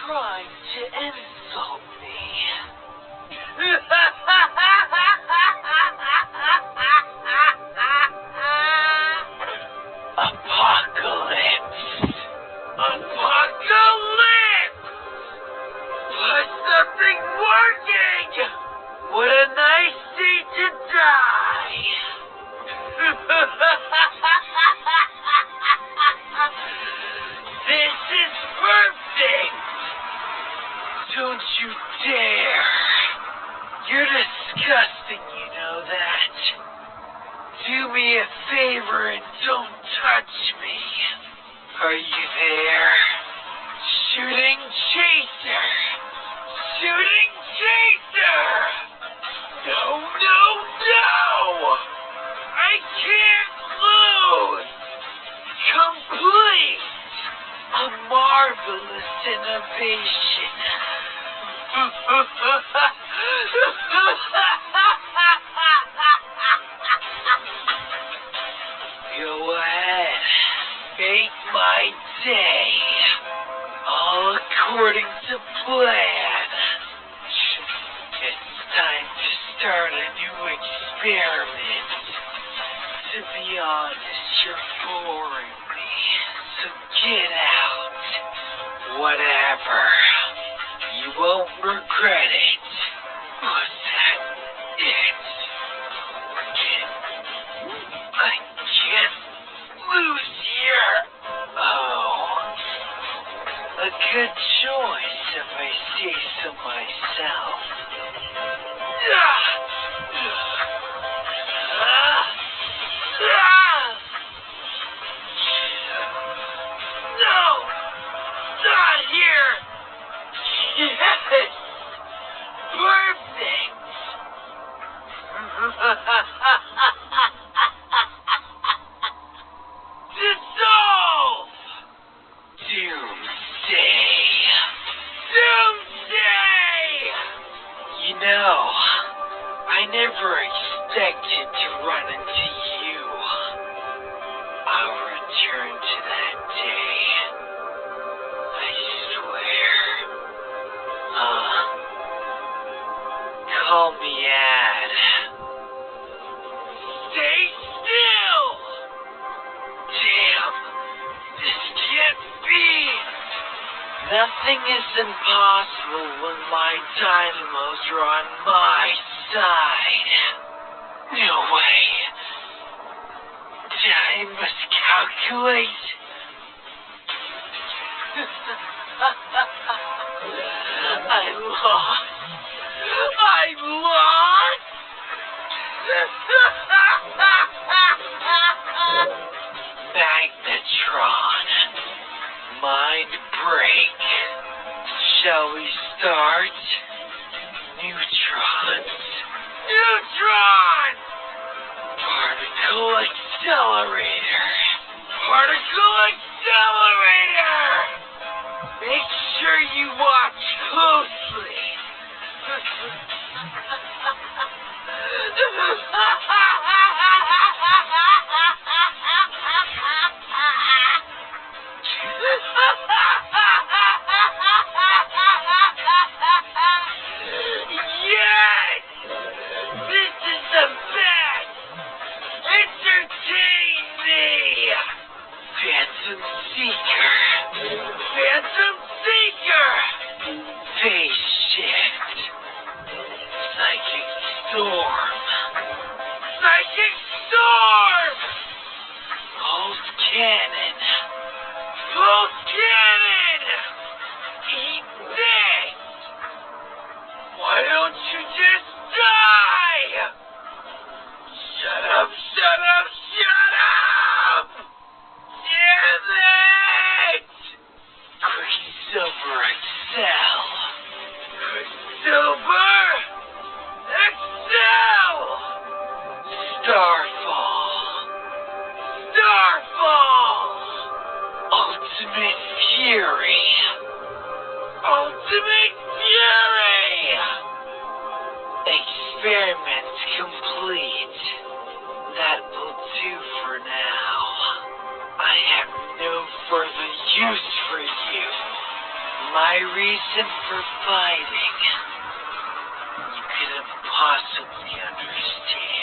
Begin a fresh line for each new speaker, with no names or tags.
trying to insult me. Apocalypse! Apocalypse! Why is nothing working? What a nice day to die! This is perfect! Don't you dare! You're disgusting, you know that. Do me a favor and don't touch me. Are you there? Shooting chaser! Shooting chaser! No, no, no! I can't lose! Complete! A marvelous innovation. Go ahead. Make my day. All according to plan. It's time to start a new experiment. To be honest, you're boring me. So get out. Whatever. You won't regret it. Was that it? I can't lose here. Oh. A good choice if I say so myself. No! Not here! Yes! Perfect! Dissolve! Doomsday! Doomsday! You know, I never expected to run into you. I'll return to that day. I swear. Call me Ad. Stay still! Damn! This can't be! Nothing is impossible when my dynamos are on my side. No way. I must calculate. I lost. I lost. Magnetron. Mind break. Shall we start? Neutrons. Neutrons! Particle accelerator. Particle accelerator! Make sure you watch closely. Yes! This is the best! Entertain me! Phantom Seeker! Phantom Seeker! Phase shift! Psychic Storm! Psychic Storm! Pulse Cannon! Pulse Cannon! Eat this! Why don't you just die? Shut up, shut up, shut up! Damn it! Quicksilver Excel! Quicksilver Excel! Starfall! Starfall! Ultimate Fury! Ultimate Fury! Experiment complete. That will do for now. I have no further use for you. My my reason for fighting. You couldn't possibly understand.